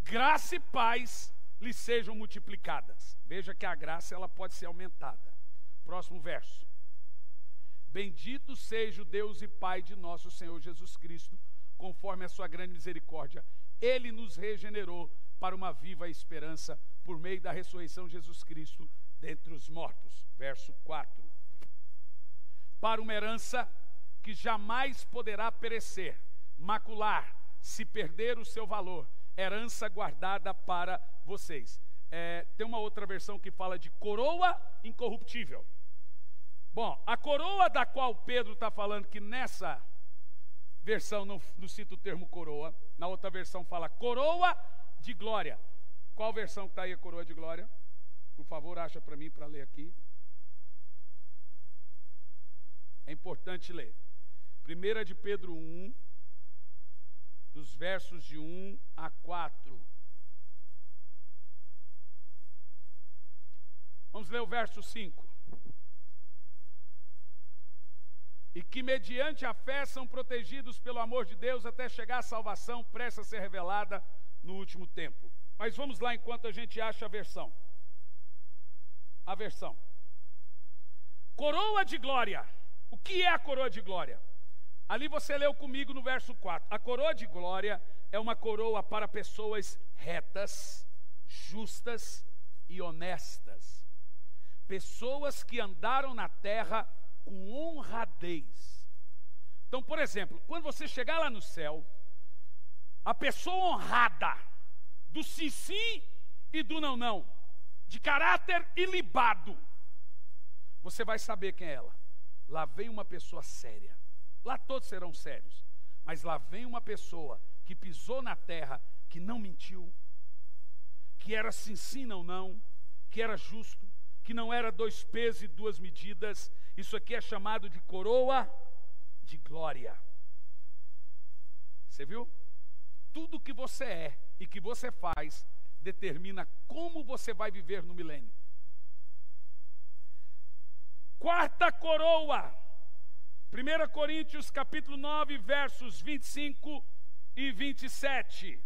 Graça e paz lhe sejam multiplicadas. Veja que a graça ela pode ser aumentada. Próximo verso. Bendito seja o Deus e Pai de nosso Senhor Jesus Cristo, conforme a sua grande misericórdia. Ele nos regenerou para uma viva esperança por meio da ressurreição de Jesus Cristo dentre os mortos. Verso 4. Para uma herança que jamais poderá perecer, macular, se perder o seu valor, herança guardada para vocês. Tem uma outra versão que fala de coroa incorruptível. Bom, a coroa da qual Pedro está falando, que nessa versão não cita o termo coroa, na outra versão fala coroa de glória. Qual versão que está aí a coroa de glória? Por favor, acha para mim para ler aqui. É importante ler. 1 de Pedro 1, dos versos de 1 a 4. Vamos ler o verso 5. E que mediante a fé são protegidos pelo amor de Deus até chegar à salvação prestes a ser revelada no último tempo. Mas vamos lá enquanto a gente acha a versão. A versão. Coroa de glória. O que é a coroa de glória? Ali você leu comigo no verso 4. A coroa de glória é uma coroa para pessoas retas, justas e honestas. Pessoas que andaram na terra com honradez. Então, por exemplo, quando você chegar lá no céu, a pessoa honrada, do sim sim e do não não, de caráter ilibado, você vai saber quem é ela. Lá vem uma pessoa séria. Lá todos serão sérios, mas lá vem uma pessoa que pisou na terra, que não mentiu, que era sim sim não não, que era justo, que não era 2 pesos e 2 medidas. Isso aqui é chamado de coroa de glória. Você viu? Tudo que você é e que você faz determina como você vai viver no milênio. Quarta coroa. 1 Coríntios capítulo 9, versos 25 e 27.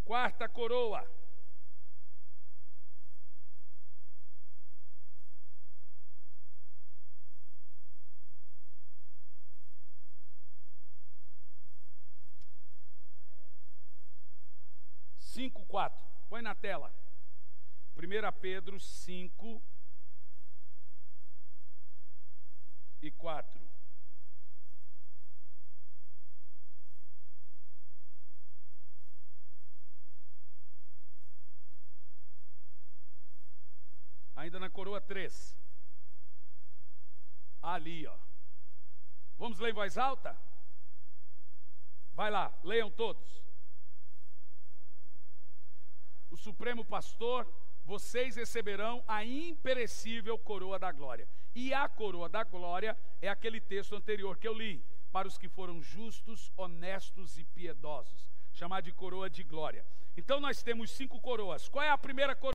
Quarta coroa. 4. Põe na tela. 1 Pedro 5 e 4. Ainda na coroa 3. Ali, ó. Vamos ler em voz alta? Vai lá, leiam todos. O Supremo Pastor, vocês receberão a imperecível coroa da glória. E a coroa da glória é aquele texto anterior que eu li. Para os que foram justos, honestos e piedosos. Chamar de coroa de glória. Então nós temos 5 coroas. Qual é a primeira coroa?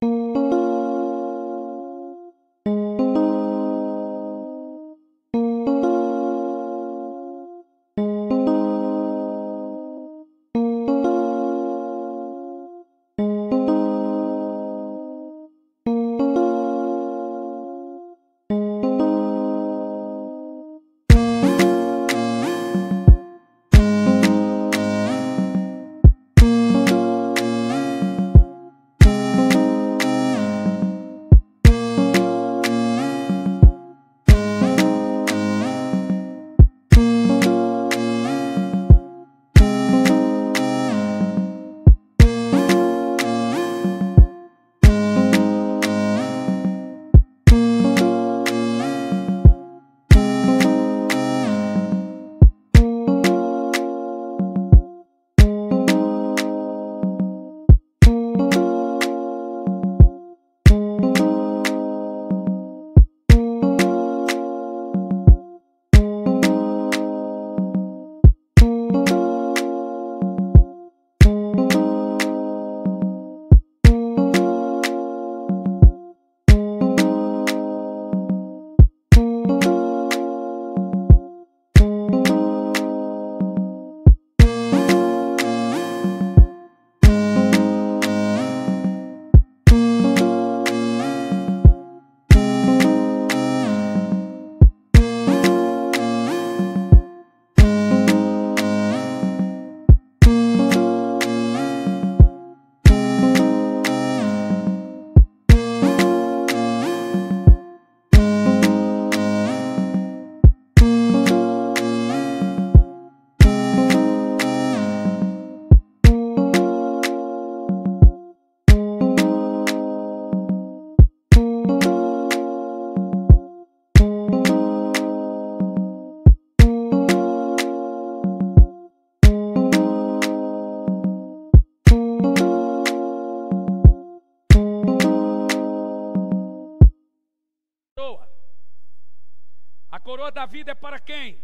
A coroa da vida é para quem?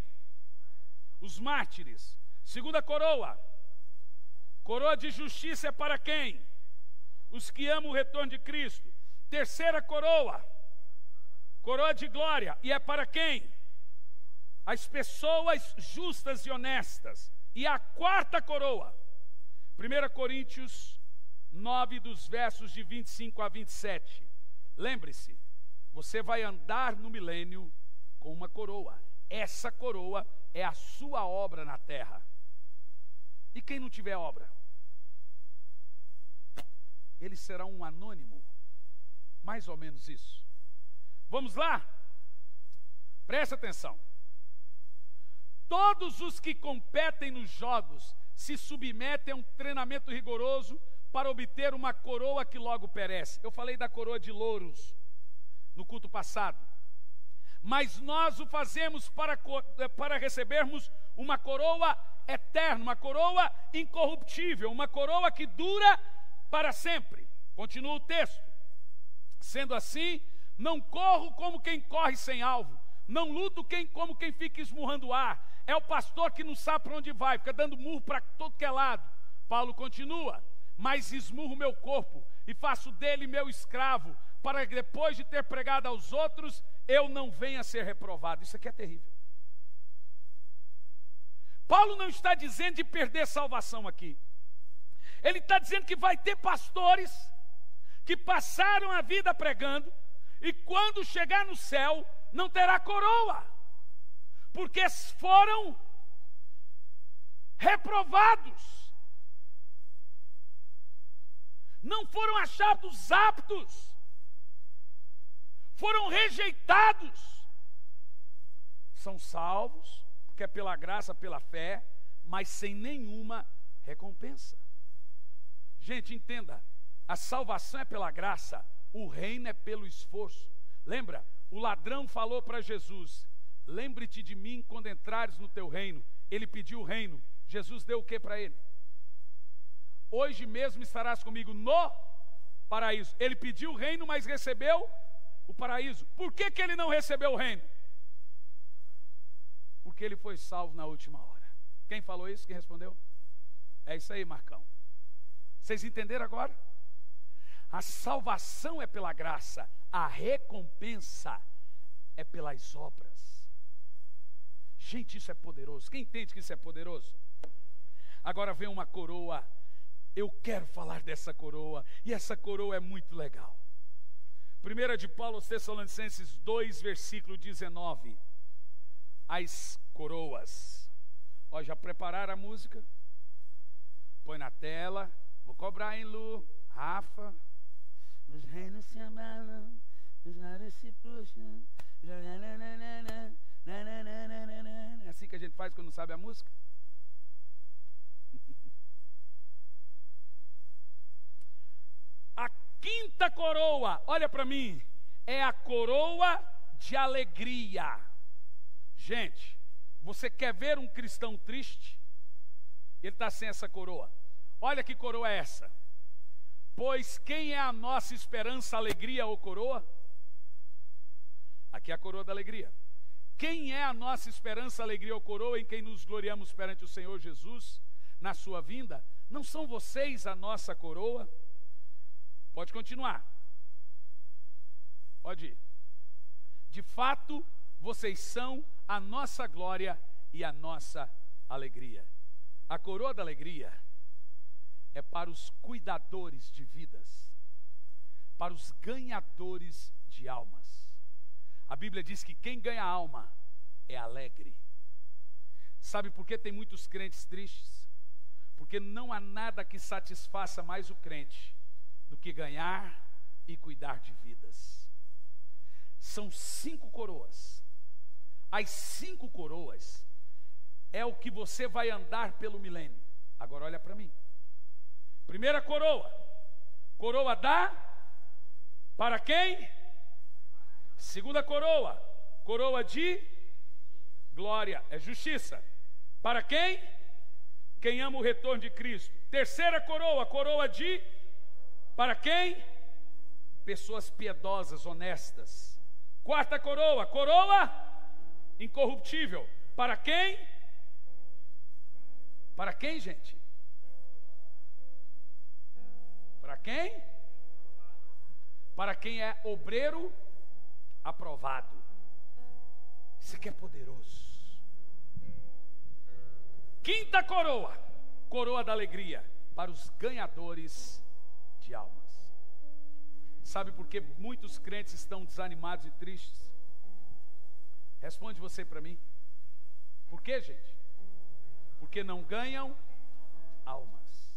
Os mártires. Segunda coroa. Coroa de justiça é para quem? Os que amam o retorno de Cristo. Terceira coroa. Coroa de glória. E é para quem? As pessoas justas e honestas. E a quarta coroa. 1 Coríntios 9, dos versos de 25 a 27. Lembre-se, você vai andar no milênio com uma coroa. Essa coroa é a sua obra na terra. E quem não tiver obra? Ele será um anônimo. Mais ou menos isso. Vamos lá? Presta atenção. Todos os que competem nos jogos se submetem a um treinamento rigoroso para obter uma coroa que logo perece. Eu falei da coroa de louros no culto passado. Mas nós o fazemos para recebermos uma coroa eterna, uma coroa incorruptível, uma coroa que dura para sempre. Continua o texto. Sendo assim, não corro como quem corre sem alvo, não luto como quem fica esmurrando o ar. É o pastor que não sabe para onde vai, fica dando murro para todo que é lado. Paulo continua: mas esmurro meu corpo e faço dele meu escravo, para que depois de ter pregado aos outros, eu não venha a ser reprovado. Isso aqui é terrível. Paulo não está dizendo de perder salvação aqui. Ele está dizendo que vai ter pastores que passaram a vida pregando, e quando chegar no céu, não terá coroa, porque foram reprovados. não foram achados aptos, foram rejeitados. São salvos, porque é pela graça, pela fé, mas sem nenhuma recompensa. Gente, entenda, a salvação é pela graça, o reino é pelo esforço. Lembra? O ladrão falou para Jesus: lembre-te de mim quando entrares no teu reino. Ele pediu o reino. Jesus deu o que para ele? Hoje mesmo estarás comigo no paraíso. Ele pediu o reino, mas recebeu o paraíso. Por que ele não recebeu o reino? Porque ele foi salvo na última hora. Quem falou isso? Quem respondeu? É isso aí, Marcão. Vocês entenderam agora? A salvação é pela graça, a recompensa é pelas obras. Gente, isso é poderoso. Quem entende que isso é poderoso? Agora vem uma coroa. Eu quero falar dessa coroa, e essa coroa é muito legal. 1 de Paulo aos Tessalonicenses 2, versículo 19. As coroas. Ó, já prepararam a música? Põe na tela. Vou cobrar, hein, Lu? Rafa. Os reinos se abalam, os lares se puxam. É assim que a gente faz quando não sabe a música? A quinta coroa, olha para mim, é a coroa de alegria. Gente, você quer ver um cristão triste? Ele está sem essa coroa. Olha que coroa é essa. Pois quem é a nossa esperança, alegria ou coroa? Aqui é a coroa da alegria. Quem é a nossa esperança, alegria ou coroa em quem nos gloriamos perante o Senhor Jesus na sua vinda? Não são vocês a nossa coroa? Pode continuar. Pode ir. De fato, vocês são a nossa glória e a nossa alegria. A coroa da alegria é para os cuidadores de vidas, para os ganhadores de almas. A Bíblia diz que quem ganha alma é alegre. Sabe por que tem muitos crentes tristes? Porque não há nada que satisfaça mais o crente do que ganhar e cuidar de vidas. São 5 coroas. As 5 coroas é o que você vai andar pelo milênio. Agora olha para mim. Primeira coroa. Coroa dá para quem? Segunda coroa. Coroa de glória, é justiça. Para quem? Quem ama o retorno de Cristo. Terceira coroa. Coroa de... Para quem? Pessoas piedosas, honestas. Quarta coroa. Coroa incorruptível. Para quem? Para quem, gente? Para quem? Para quem é obreiro aprovado. Isso aqui é poderoso. Quinta coroa. Coroa da alegria. Para os ganhadores de almas. Sabe por que muitos crentes estão desanimados e tristes? Responde você para mim. Por quê, gente? Porque não ganham almas.